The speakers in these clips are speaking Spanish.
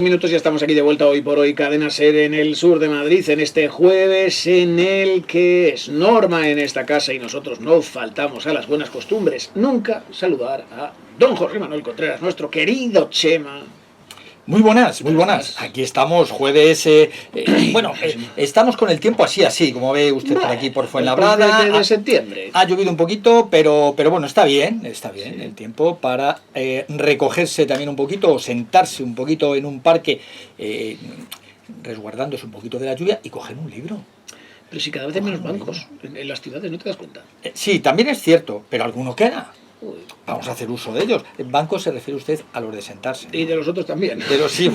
Minutos, ya estamos aquí de vuelta hoy por hoy, Cadena SER en el sur de Madrid, en este jueves en el que es norma en esta casa y nosotros no faltamos a las buenas costumbres, nunca saludar a don Jorge Manuel Contreras, nuestro querido Chema. Muy buenas, muy buenas. Aquí estamos, jueves. Estamos con el tiempo así, como ve usted por aquí por Fuenlabrada. De septiembre. Ha llovido un poquito, pero bueno, está bien el tiempo para recogerse también un poquito o sentarse un poquito en un parque, resguardándose un poquito de la lluvia y coger un libro. Pero si cada vez hay menos bancos en las ciudades, ¿no te das cuenta? Sí, también es cierto, pero alguno queda. Uy. Vamos a hacer uso de ellos. En bancos se refiere usted a los de sentarse, ¿no? Y de los otros también. Pero sí,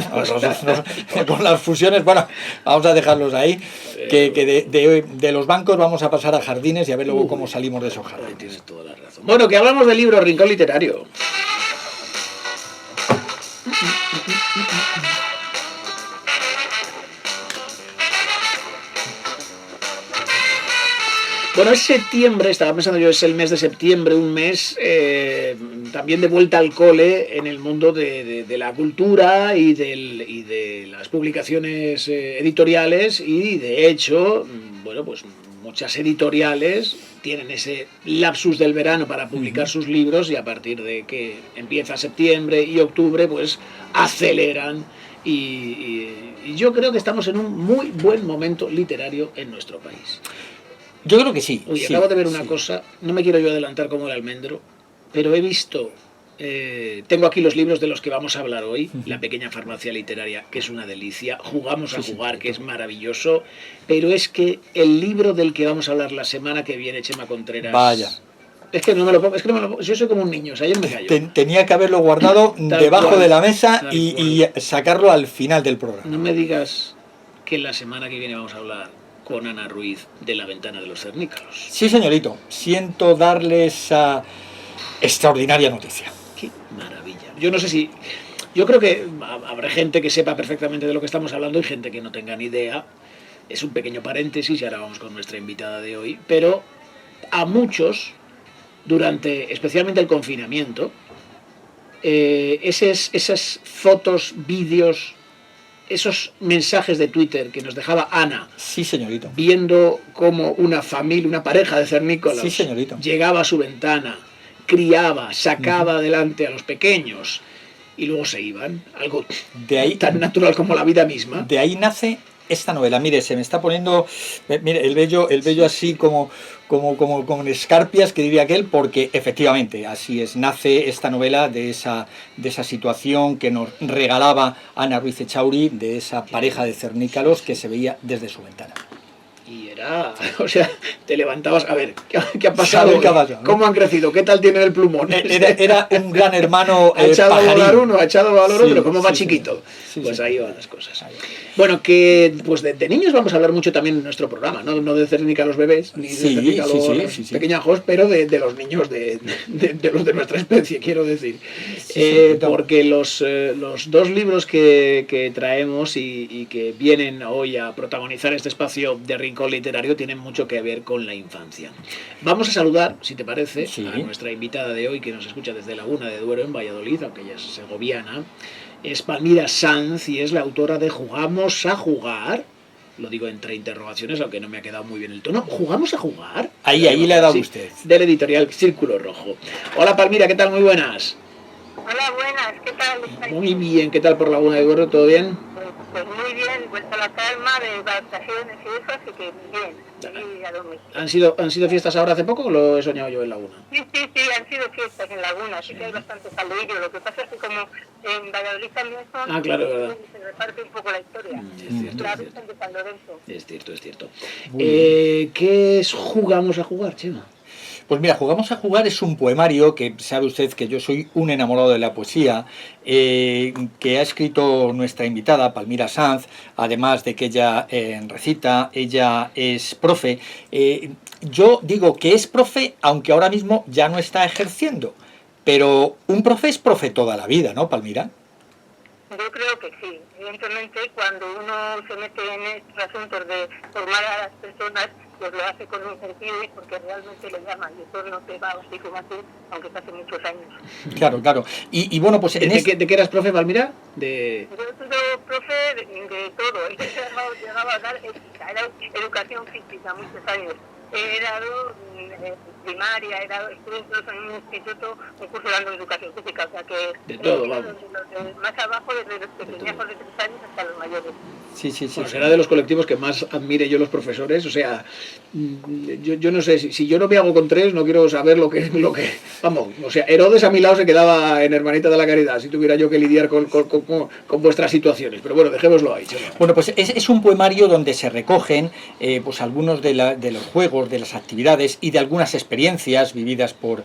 con las fusiones, bueno, vamos a dejarlos ahí. Que de los bancos vamos a pasar a jardines y a ver luego cómo salimos de esos jardines. Ahí tienes toda la razón. Bueno, que hablamos del libro Rincón Literario. Bueno, es septiembre, estaba pensando yo, es el mes de septiembre, un mes también de vuelta al cole en el mundo de la cultura y de las publicaciones editoriales, y de hecho, bueno, pues muchas editoriales tienen ese lapsus del verano para publicar sus libros, y a partir de que empieza septiembre y octubre, pues aceleran. Y yo creo que estamos en un muy buen momento literario en nuestro país. Yo creo que sí. Oye, acabo de ver una cosa, no me quiero yo adelantar como el almendro, pero he visto, tengo aquí los libros de los que vamos a hablar hoy, La pequeña farmacia literaria, que es una delicia, Jugamos a jugar, que es maravilloso, pero es que el libro del que vamos a hablar la semana que viene, Chema Contreras... Vaya. Es que no me lo pongo, yo soy como un niño, o sea, yo me callo. Tenía que haberlo guardado debajo de la mesa y sacarlo al final del programa. No me digas que la semana que viene vamos a hablar con Ana Ruiz de La ventana de los cernícalos. Sí, señorito. Siento darle esa extraordinaria noticia. ¡Qué maravilla! Yo no sé si... Yo creo que habrá gente que sepa perfectamente de lo que estamos hablando y gente que no tenga ni idea. Es un pequeño paréntesis y ahora vamos con nuestra invitada de hoy. Pero a muchos, durante especialmente el confinamiento, esas fotos, vídeos, esos mensajes de Twitter que nos dejaba Ana, sí, señorito, viendo cómo una familia, una pareja de cernícolas, sí, señorito, llegaba a su ventana, criaba, sacaba adelante a los pequeños y luego se iban, algo de ahí, tan natural como la vida misma. De ahí nace esta novela. Mire, se me está poniendo, mire, el vello así como con escarpias, que diría aquel, porque efectivamente así es, nace esta novela de esa situación que nos regalaba Ana Ruiz Echauri, de esa pareja de cernícalos que se veía desde su ventana. Y era, o sea, te levantabas, a ver, ¿qué ha pasado? ¿Cómo han crecido? ¿Qué tal tiene el plumón? Era un gran hermano ha echado a volar uno, ha echado a volar otro, ¿cómo va chiquito? Sí, pues ahí van las cosas. Bueno, que pues de niños vamos a hablar mucho también en nuestro programa, no de cernica a los bebés, ni de cernica a los pequeñajos, pero de los niños, de los de nuestra especie, quiero decir. Porque los dos libros que traemos y que vienen hoy a protagonizar este espacio de Rincón Literario tienen mucho que ver con la infancia. Vamos a saludar, si te parece, a nuestra invitada de hoy, que nos escucha desde Laguna de Duero, en Valladolid, aunque ella es segoviana. Es Palmira Sanz y es la autora de Jugamos a jugar. Lo digo entre interrogaciones, aunque no me ha quedado muy bien el tono. ¿Jugamos a jugar? Ahí le ha dado usted. Del editorial Círculo Rojo. Hola Palmira, ¿qué tal? Muy buenas. Hola, buenas, ¿qué tal? Muy bien, ¿qué tal por Laguna de Duero? ¿Todo bien? Pues muy bien, vuelta a la calma de vacaciones y eso, así que bien. Y a dormir. ¿Han sido fiestas ahora hace poco o lo he soñado yo en Laguna? Sí, han sido fiestas en Laguna, así que hay bastante saludillo. Lo que pasa es que como en Valladolid también son, claro, verdad, se reparte un poco la historia. Es cierto, la Virgen de San Lorenzo. Es cierto. ¿Qué es Jugamos a jugar, Chema? Pues mira, Jugamos a jugar es un poemario que sabe usted que yo soy un enamorado de la poesía, que ha escrito nuestra invitada, Palmira Sanz, además de que ella recita, ella es profe. Yo digo que es profe, aunque ahora mismo ya no está ejerciendo, pero un profe es profe toda la vida, ¿no, Palmira? Yo creo que sí. Evidentemente, cuando uno se mete en estos asuntos de formar a las personas, pues lo hace con un sentido y porque realmente le llaman. Y eso no te va así como así, aunque hace muchos años. Claro. Y bueno, pues... ¿De qué eras profe, Palmira? Yo he sido profe de todo. Él llegaba a dar era educación física muchos años. He dado primaria, estuve incluso en un instituto, un curso dando educación física, o sea que de todo, vamos. Más abajo, desde los pequeñajos de 3 años hasta los mayores. Sí. Bueno, será de los colectivos que más admire yo los profesores, o sea, yo no sé, si yo no me hago con 3, no quiero saber lo que, vamos, o sea, Herodes a mi lado se quedaba en Hermanita de la Caridad, si tuviera yo que lidiar con vuestras situaciones, pero bueno, dejémoslo ahí. Chema. Bueno, pues es un poemario donde se recogen pues algunos de los juegos, de las actividades y de algunas experiencias vividas por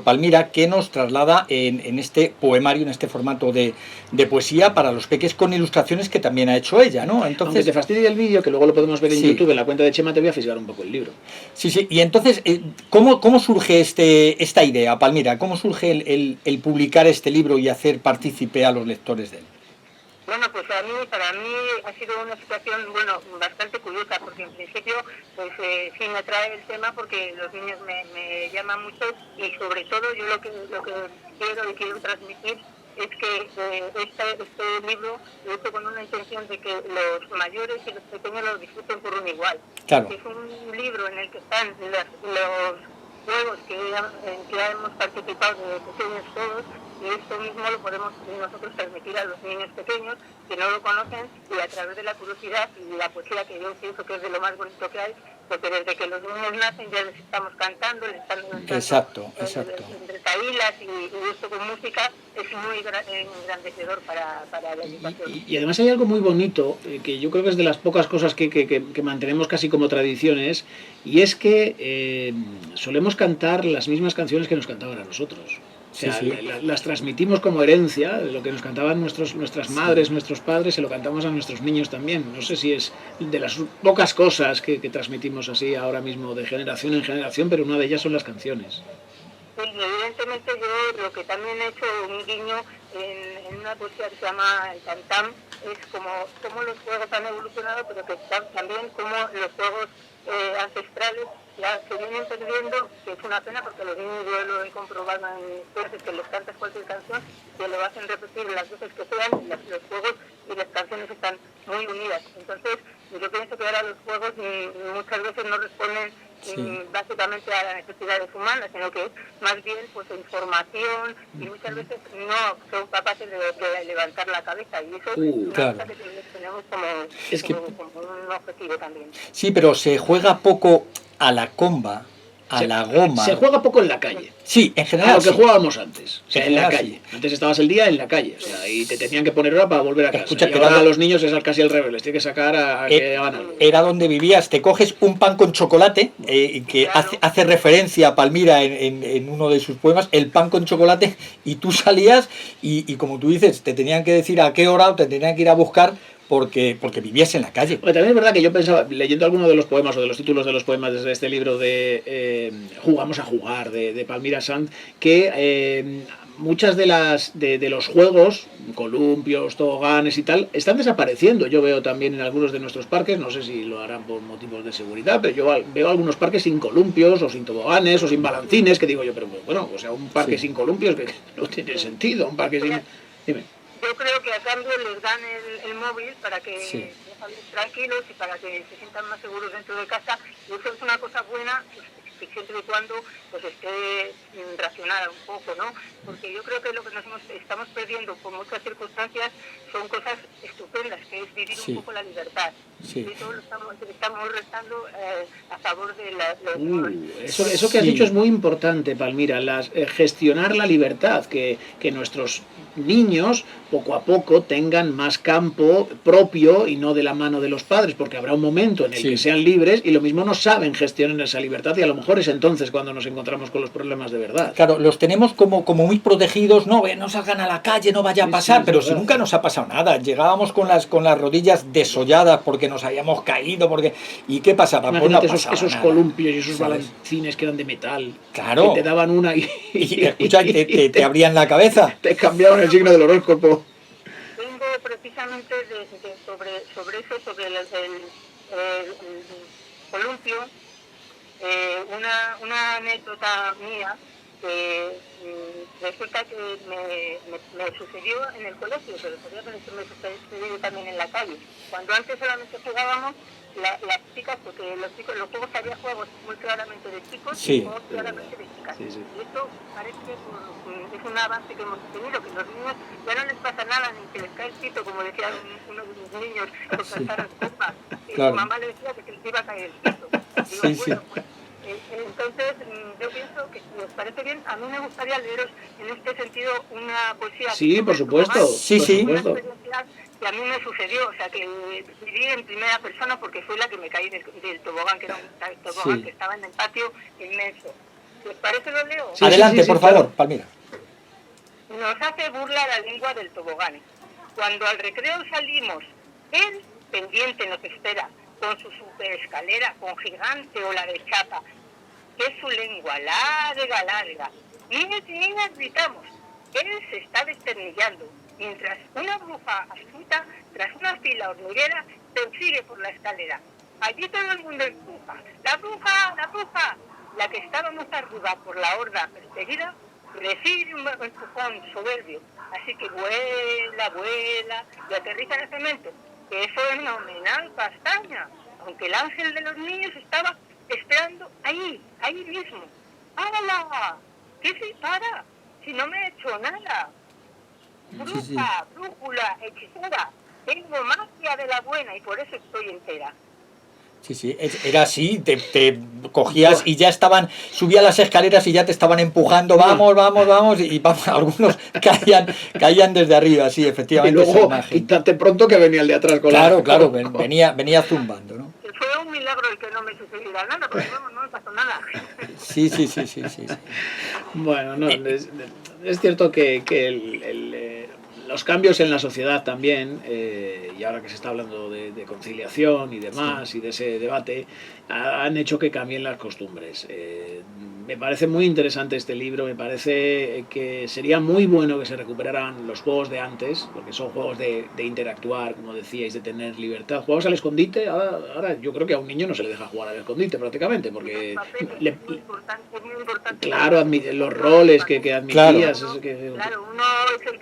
Palmira, que nos traslada en este poemario, en este formato de poesía para los peques, con ilustraciones que también ha hecho ella, ¿no? Entonces, aunque te fastidie el vídeo, que luego lo podemos ver en YouTube, en la cuenta de Chema, te voy a fisgar un poco el libro. Sí, y entonces, ¿cómo surge esta idea, Palmira? ¿Cómo surge el publicar este libro y hacer partícipe a los lectores de él? Bueno, pues para mí ha sido una situación, bastante curiosa, porque en principio, pues sí me atrae el tema porque los niños me llaman mucho y sobre todo yo lo que quiero transmitir es que este libro lo he hecho con una intención de que los mayores y los pequeños lo disfruten por un igual. Claro. Es un libro en el que están los juegos en que hemos participado de pequeños todos, y esto mismo lo podemos nosotros transmitir a los niños pequeños que no lo conocen, y a través de la curiosidad y la poesía, que yo pienso que es de lo más bonito que hay, porque desde que los niños nacen ya les estamos cantando, les están cantando. Exacto. Entre taílas y esto con música es muy engrandecedor para la educación. Y además hay algo muy bonito, que yo creo que es de las pocas cosas que mantenemos casi como tradiciones, y es que solemos cantar las mismas canciones que nos cantaban a nosotros. O sea, las transmitimos como herencia, lo que nos cantaban nuestras madres, nuestros padres, se lo cantamos a nuestros niños también. No sé si es de las pocas cosas que transmitimos así ahora mismo de generación en generación, pero una de ellas son las canciones. Pues evidentemente yo lo que también he hecho un guiño en una poesía que se llama El Tam-Tam es como los juegos han evolucionado, pero que también como los juegos ancestrales ya se vienen perdiendo, que es una pena porque los niños, yo lo he comprobado en veces que les cantas cualquier canción, que lo hacen repetir las veces que sean, y los juegos y las canciones están muy unidas. Entonces yo pienso que ahora los juegos muchas veces no responden básicamente a las necesidades humanas, sino que es más bien pues información, y muchas veces no son capaces de levantar la cabeza, y eso es claro. una cosa que tenemos como un objetivo también. Sí, pero se juega poco a la comba, a la goma. Se juega poco en la calle. Sí, en general. A lo que jugábamos antes, o sea, en la general, calle. Antes estabas el día en la calle, o sea, y te tenían que poner hora para volver a casa. Escucha, y ahora a los niños es casi al revés, les tienes que sacar a que hagan algo. Era donde vivías, te coges un pan con chocolate, que hace referencia a Palmira en uno de sus poemas, el pan con chocolate, y tú salías y como tú dices, te tenían que decir a qué hora o te tenían que ir a buscar, porque vivías en la calle. Bueno, también es verdad que yo pensaba, leyendo alguno de los poemas o de los títulos de los poemas desde este libro de Jugamos a jugar, de Palmira Sanz, que muchas de los juegos, columpios, toboganes y tal, están desapareciendo. Yo veo también en algunos de nuestros parques, no sé si lo harán por motivos de seguridad, pero yo veo algunos parques sin columpios, o sin toboganes, o sin balancines, que digo yo, pero bueno, o sea, un parque sin columpios que no tiene sentido, un parque sin... Dime. Yo creo que a cambio les dan el móvil para que estén tranquilos y para que se sientan más seguros dentro de casa, y eso es una cosa buena, pues, siempre y cuando pues esté racionada un poco, ¿no? Porque yo creo que lo que estamos perdiendo por muchas circunstancias son cosas estupendas, que es vivir un poco la libertad. Y eso lo estamos restando a favor de eso que has dicho es muy importante, Palmira, gestionar la libertad, que nuestros niños poco a poco tengan más campo propio y no de la mano de los padres, porque habrá un momento en el que sean libres y lo mismo no saben gestionar esa libertad, y a lo mejor es entonces cuando nos encontramos con los problemas de verdad. Claro, los tenemos como muy protegidos, no salgan a la calle, no vaya a pasar, pero si nunca nos ha pasado nada, llegábamos con las rodillas desolladas porque nos habíamos caído, ¿y qué pasaba? Imagínate esos columpios y esos balancines que eran de metal, claro, que te daban una y escucha, te abrían la cabeza, te cambiaban el signo del horóscopo. Tengo precisamente sobre eso, sobre el columpio, una anécdota mía, Resulta que me sucedió en el colegio, pero podría haber sucedido también en la calle. Cuando antes solamente jugábamos las chicas, porque los juegos había juegos muy claramente de chicos y juegos claramente de chicas. Sí. Y esto parece que es un avance que hemos tenido, que los niños ya no les pasa nada, ni que les cae el pito, como decían uno de mis niños, por saltar a copas. Y su mamá le decía que se les iba a caer el pito. Digo, pues, entonces, yo pienso que si os parece bien, a mí me gustaría leeros en este sentido una poesía. Sí, por supuesto. Una experiencia que a mí me sucedió, o sea, que viví en primera persona porque fue la que me caí del tobogán, que era un tobogán que estaba en el patio inmenso. ¿Os parece lo leo? Sí, adelante, por favor, Palmira. Nos hace burla la lengua del tobogán. Cuando al recreo salimos, él pendiente nos espera, con su super escalera, con gigante ola de chapa, que es su lengua larga. Niños y niñas gritamos, él se está desternillando, mientras una bruja astuta, tras una fila hormiguera, persigue por la escalera. Allí todo el mundo empuja, ¡la bruja, la bruja! La que estaba más arriba por la horda perseguida, recibe un empujón soberbio, así que vuela y aterriza en el cemento. Que es fenomenal, Castaña, aunque el ángel de los niños estaba esperando ahí mismo. ¡Hala! ¿Qué se para? Si no me he hecho nada. Bruja, brújula, hechicera, tengo magia de la buena y por eso estoy entera. Sí, era así, te cogías y ya subían las escaleras y ya te estaban empujando, vamos, y algunos caían desde arriba, sí, efectivamente. Y luego, quítate pronto que venía el de atrás con Claro, venía zumbando, ¿no? Fue un milagro el que no me sucediera nada, porque no me pasó nada. Sí. Bueno, no, es cierto que los cambios en la sociedad también, y ahora que se está hablando de conciliación y demás, y de ese debate, han hecho que cambien las costumbres. Me parece muy interesante este libro, me parece que sería muy bueno que se recuperaran los juegos de antes, porque son juegos de interactuar, como decíais, de tener libertad. Juegos al escondite, ahora yo creo que a un niño no se le deja jugar al escondite prácticamente, porque muy importante. Claro, los roles que admitías. Claro, uno es el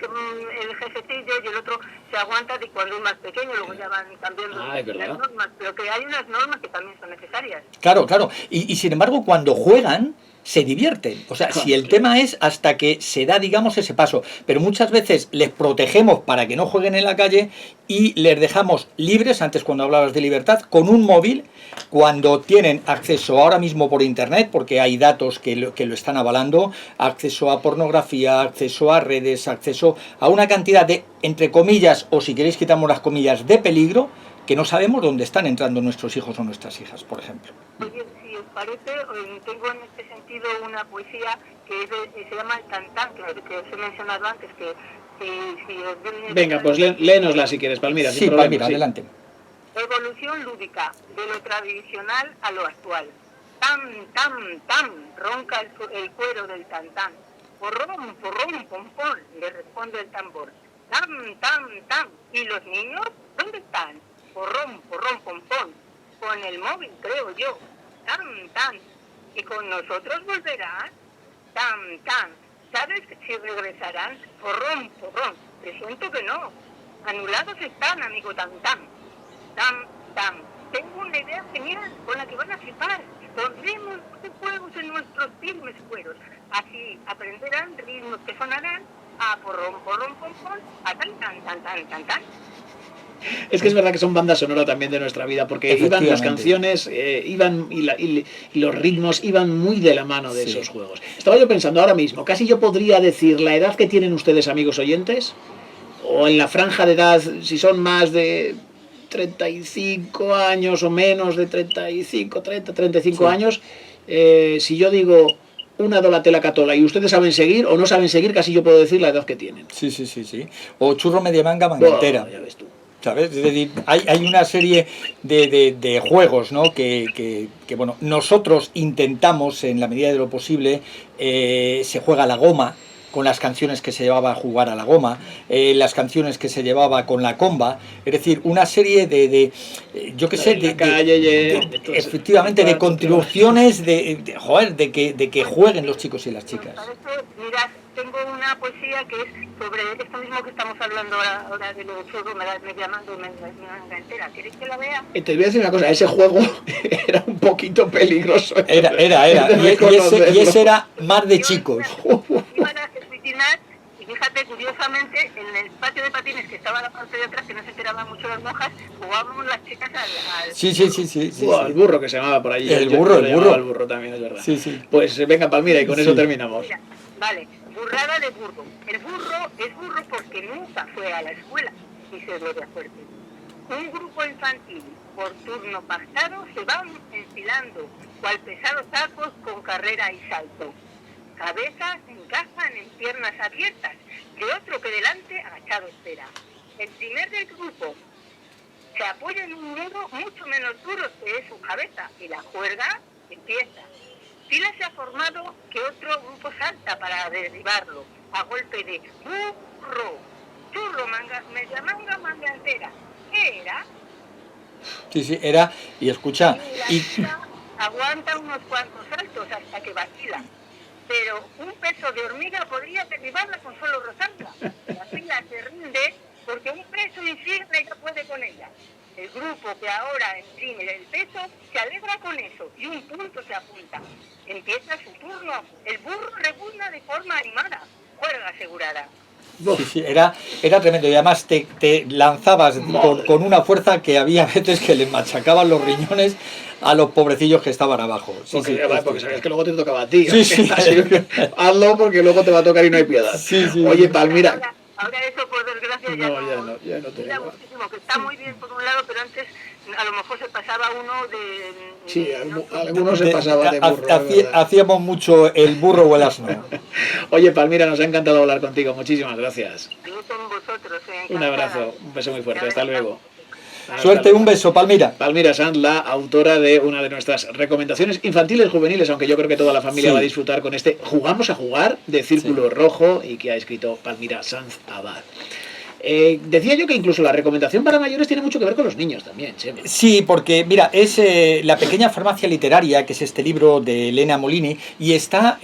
jefecillo y el otro se aguanta de cuando es más pequeño, luego ya van cambiando las normas, pero que hay unas normas que también son necesarias. Claro, y sin embargo cuando juegan se divierten, o sea, si el tema es hasta que se da, digamos, ese paso, pero muchas veces les protegemos para que no jueguen en la calle y les dejamos libres, antes cuando hablabas de libertad, con un móvil, cuando tienen acceso ahora mismo por internet, porque hay datos que lo están avalando, acceso a pornografía, acceso a redes, acceso a una cantidad de, entre comillas, o si queréis quitamos las comillas, de peligro, que no sabemos dónde están entrando nuestros hijos o nuestras hijas, por ejemplo. Oye, si os parece, tengo en este sentido una poesía que se llama El Tantán, que os he mencionado antes, que si os viene... Venga, pues léenosla si quieres, Palmira. Sí, Palmira, adelante. Evolución lúdica, de lo tradicional a lo actual. Tam, tam, tam, ronca el cuero del tantán. Porrón, porrón, pompón, le responde el tambor. Tam, tam, tam. ¿Y los niños? ¿Dónde están? Porrón, porrón, pompón. Con el móvil, creo yo. Tam, tam. ¿Y con nosotros volverán? Tam, tam. ¿Sabes si regresarán? Porrón, porrón. Presiento que no. Anulados están, amigo tam, tam. Tam, tam. Tengo una idea genial con la que van a flipar. Pondremos juegos en nuestros firmes cueros. Así aprenderán ritmos que sonarán a porrón, porrón, pompón, a tan, tan, tan, tan, tan, tan. Es que es verdad que son banda sonora también de nuestra vida, porque iban las canciones, iban y los ritmos iban muy de la mano de esos juegos. Estaba yo pensando ahora mismo, casi yo podría decir la edad que tienen ustedes, amigos oyentes, o en la franja de edad, si son más de 35 años o menos de 35, 30, 35 años, si yo digo una Donatella Catola y ustedes saben seguir o no saben seguir, casi yo puedo decir la edad que tienen. Sí. O Churro Media Manga, Manga Entera. Ya ves tú. ¿Sabes? Es decir, hay una serie de juegos, ¿no? que bueno, nosotros intentamos en la medida de lo posible, se juega la goma, con las canciones que se llevaba a jugar a la goma, las canciones que se llevaba con la comba, es decir, una serie de yo qué sé, efectivamente, de contribuciones, de que jueguen los chicos y las chicas. Mira, tengo una poesía que es sobre esto mismo que estamos hablando ahora de los churros, me llamando manga entera. ¿Queréis que la vea? Te voy a decir una cosa, ese juego era un poquito peligroso. Era. Y ese era más de chicos. Iban a suicinar, y fíjate, curiosamente, en el patio de patines que estaba a la parte de atrás, que no se enteraban mucho las monjas, jugábamos las chicas al Sí. El burro que se llamaba por allí. El burro. El burro también, es verdad. Sí. Pues venga, Palmira, y con eso terminamos. Mira, vale, burrada de burro. El burro es burro porque nunca fue a la escuela, dice Gloria Fuerte. Un grupo infantil por turno pactado se van enfilando, cual pesados sacos con carrera y salto. Cabezas encajan en piernas abiertas, de otro que delante agachado espera. El primer del grupo se apoya en un nudo mucho menos duro que es su cabeza, y la juerga empieza. Fila se ha formado que otro grupo salta para derribarlo, a golpe de burro, churro, media manga entera. ¿Qué era? Sí, era, y escucha... Y aguanta unos cuantos saltos hasta que vacila, pero un peso de hormiga podría derribarla con solo rozarla. La fila se rinde porque un peso insigne ya puede con ella. El grupo que ahora imprime el peso se alegra con eso y un punto se apunta. Empieza su turno. El burro rebuzna de forma animada. Juerga asegurada. Sí, era tremendo, y además te lanzabas con una fuerza que había veces que le machacaban los riñones a los pobrecillos que estaban abajo. Porque sabías que luego te tocaba a ti. Sí. Hazlo porque luego te va a tocar y no hay piedad. Sí. Oye, Palmira. Ahora eso, por desgracia, ya no tenemos. Muchísimo, que está muy bien por un lado, pero antes a lo mejor se pasaba uno de... Sí, algunos se pasaban de burro. Hacíamos mucho el burro o el asno. Oye, Palmira, nos ha encantado hablar contigo. Muchísimas gracias. Yo con vosotros. Un abrazo, un beso muy fuerte. Hasta luego. Suerte, un beso, Palmira. Palmira Sanz, la autora de una de nuestras recomendaciones infantiles juveniles, aunque yo creo que toda la familia va a disfrutar con este Jugamos a Jugar de Círculo Rojo, y que ha escrito Palmira Sanz Abad. Decía yo que incluso la recomendación para mayores tiene mucho que ver con los niños también, Chema. Sí, porque mira, es La pequeña farmacia literaria, que es este libro de Elena Molini, y está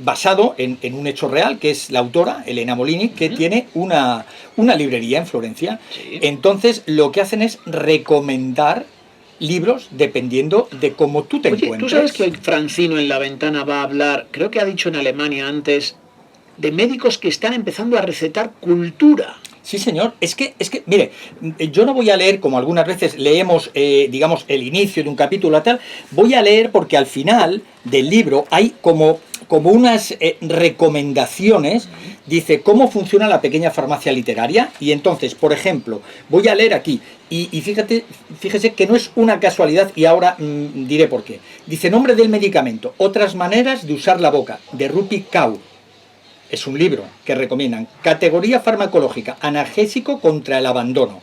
basado en un hecho real, que es la autora, Elena Molini, que tiene una librería en Florencia. Sí. Entonces lo que hacen es recomendar libros dependiendo de cómo tú te encuentres. ¿Tú sabes que hoy Francino en La Ventana va a hablar, creo que ha dicho en Alemania antes, de médicos que están empezando a recetar cultura? Sí, señor. Es que, mire, yo no voy a leer, como algunas veces leemos, digamos, el inicio de un capítulo tal, voy a leer porque al final del libro hay como unas recomendaciones, dice cómo funciona la pequeña farmacia literaria, y entonces, por ejemplo, voy a leer aquí, y fíjese que no es una casualidad, y ahora diré por qué. Dice: nombre del medicamento, otras maneras de usar la boca, de Rupi Kaur. Es un libro que recomiendan. Categoría farmacológica, analgésico contra el abandono.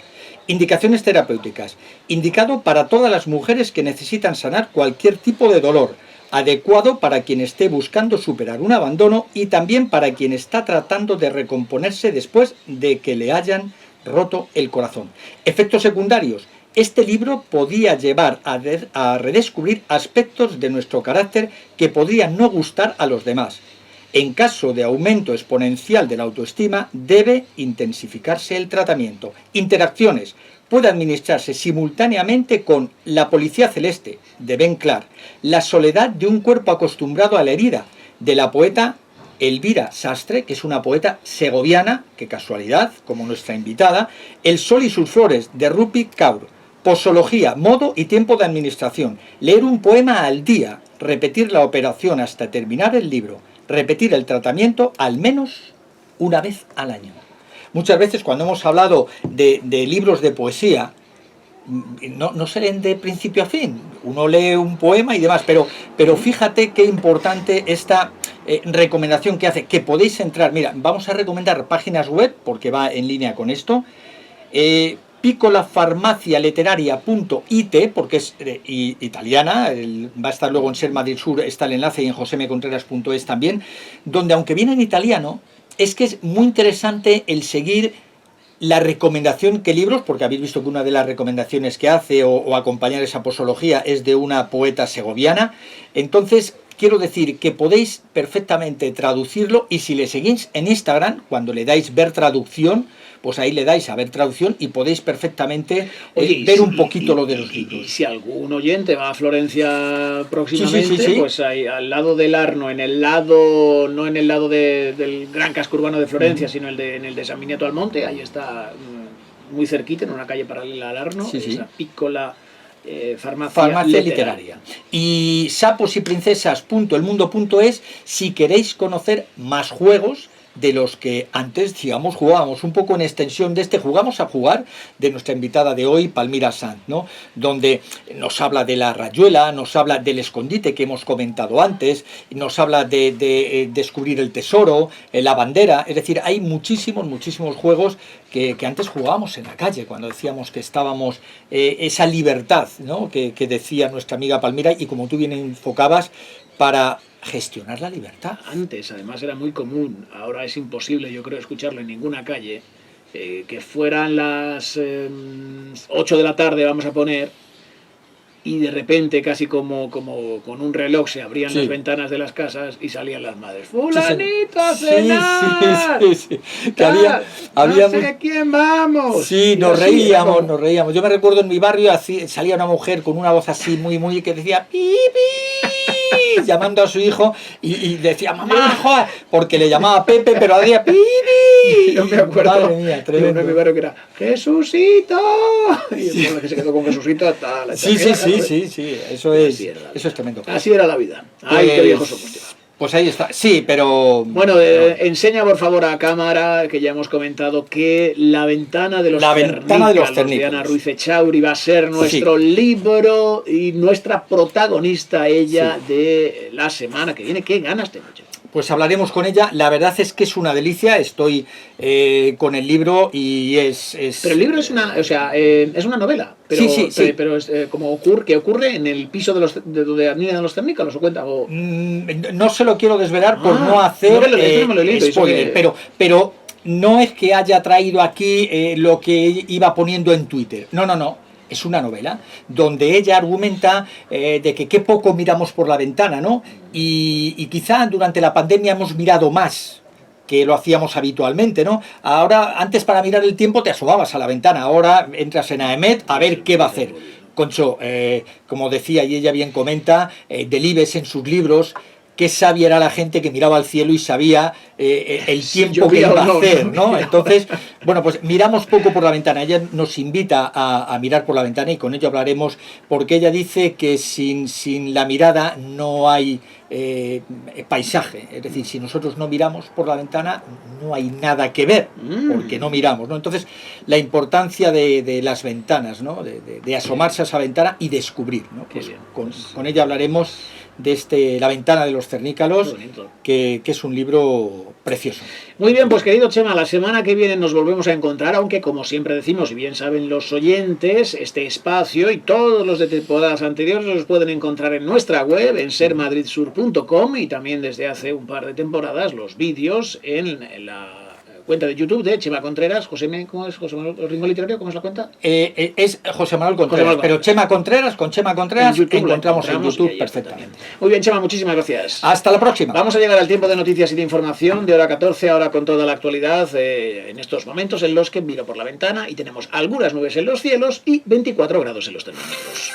Indicaciones terapéuticas, indicado para todas las mujeres que necesitan sanar cualquier tipo de dolor, adecuado para quien esté buscando superar un abandono y también para quien está tratando de recomponerse después de que le hayan roto el corazón. Efectos secundarios. Este libro podía llevar a redescubrir aspectos de nuestro carácter que podrían no gustar a los demás. En caso de aumento exponencial de la autoestima, debe intensificarse el tratamiento. Interacciones. Puede administrarse simultáneamente con La policía celeste, de Ben Clark, La soledad de un cuerpo acostumbrado a la herida, de la poeta Elvira Sastre, que es una poeta segoviana, qué casualidad, como nuestra invitada, El sol y sus flores, de Rupi Kaur. Posología, modo y tiempo de administración. Leer un poema al día, repetir la operación hasta terminar el libro. Repetir el tratamiento al menos una vez al año. Muchas veces cuando hemos hablado de libros de poesía, no se leen de principio a fin. Uno lee un poema y demás, pero fíjate qué importante esta recomendación que hace, que podéis entrar. Mira, vamos a recomendar páginas web, porque va en línea con esto. Piccolafarmacialiteraria.it, porque es italiana, va a estar luego en Ser Madrid Sur, está el enlace, y en josemecontreras.es también, donde aunque viene en italiano, es que es muy interesante el seguir la recomendación que libros, porque habéis visto que una de las recomendaciones que hace o acompañar esa posología es de una poeta segoviana. Entonces, quiero decir que podéis perfectamente traducirlo, y si le seguís en Instagram, cuando le dais ver traducción, pues ahí le dais a ver traducción y podéis perfectamente ver un poquito lo de los libros. Y si algún oyente va a Florencia próximamente, pues ahí al lado del Arno, en el lado, no en el lado del gran casco urbano de Florencia, sino en el de San Miniato al Monte, ahí está muy cerquita, en una calle paralela al Arno, esa pícola farmacia literaria. Y saposyprincesas.elmundo.es si queréis conocer más juegos de los que antes, digamos, jugábamos un poco en extensión de jugamos a jugar de nuestra invitada de hoy, Palmira Sanz, ¿no? Donde nos habla de la rayuela, nos habla del escondite que hemos comentado antes, nos habla de descubrir el tesoro, la bandera, es decir, hay muchísimos juegos que antes jugábamos en la calle, cuando decíamos que estábamos, esa libertad, ¿no? que decía nuestra amiga Palmira, y como tú bien enfocabas, para gestionar la libertad. Antes, además, era muy común, ahora es imposible, yo creo, escucharlo en ninguna calle, que fueran las 8 de la tarde, vamos a poner, y de repente, casi como con un reloj, se abrían las ventanas de las casas y salían las madres. ¡Fulanito a cenar! Sí. Que había no sé a quién vamos. Sí, nos reíamos. Yo me recuerdo en mi barrio, salía una mujer con una voz así muy que decía ¡pipi! Llamando a su hijo y decía ¡mamá, joder! Porque le llamaba Pepe, pero decía ¡pipi! Yo me acuerdo. Madre mía, tremendo. De uno en mi barrio que era ¡Jesucito! Y el que se quedó con Jesucito hasta la eternidad. Sí, eso es tremendo. Así era la vida. Ay, qué viejos somos, tío. Pues ahí está, sí, pero... Bueno, enseña por favor a cámara, que ya hemos comentado que La ventana de los cernícalos de Ana Ruiz Echauri va a ser nuestro libro y nuestra protagonista, ella, de la semana que viene. ¿Qué ganas tengo yo? Pues hablaremos con ella. La verdad es que es una delicia. Estoy con el libro y es... Pero el libro es una, es una novela. Pero, sí. Pero es como ocurre en el piso de donde anidan los cernícalos, ¿o cuenta? O... No se lo quiero desvelar por no hacer spoiler, pero no es que haya traído aquí lo que iba poniendo en Twitter. No. Es una novela donde ella argumenta de que qué poco miramos por la ventana, ¿no? Y quizá durante la pandemia hemos mirado más que lo hacíamos habitualmente, ¿no? Ahora, antes para mirar el tiempo te asomabas a la ventana, ahora entras en AEMET a ver qué va a hacer. Concho, como decía y ella bien comenta, Delibes en sus libros, qué sabia era la gente que miraba al cielo y sabía el tiempo que iba a hacer, ¿no? Entonces, bueno, pues miramos poco por la ventana. Ella nos invita a mirar por la ventana y con ello hablaremos, porque ella dice que sin la mirada no hay paisaje. Es decir, si nosotros no miramos por la ventana no hay nada que ver, porque no miramos, ¿no? Entonces, la importancia de las ventanas, ¿no? De asomarse a esa ventana y descubrir, ¿no? Pues con ella hablaremos de La ventana de los cernícalos, que es un libro precioso. Muy bien, pues querido Chema, la semana que viene nos volvemos a encontrar, aunque como siempre decimos, y bien saben los oyentes, este espacio y todos los de temporadas anteriores los pueden encontrar en nuestra web, en sermadridsur.com, y también desde hace un par de temporadas los vídeos en la cuenta de YouTube de Chema Contreras. ¿Cómo es? ¿José Manuel Ringo Literario? ¿Cómo es la cuenta? Es José Manuel Contreras, pero Chema Contreras, con Chema Contreras encontramos en YouTube perfectamente. Muy bien, Chema, muchísimas gracias. Hasta la próxima. Vamos a llegar al tiempo de noticias y de información de hora 14, ahora con toda la actualidad, en estos momentos en los que miro por la ventana y tenemos algunas nubes en los cielos y 24 grados en los termómetros.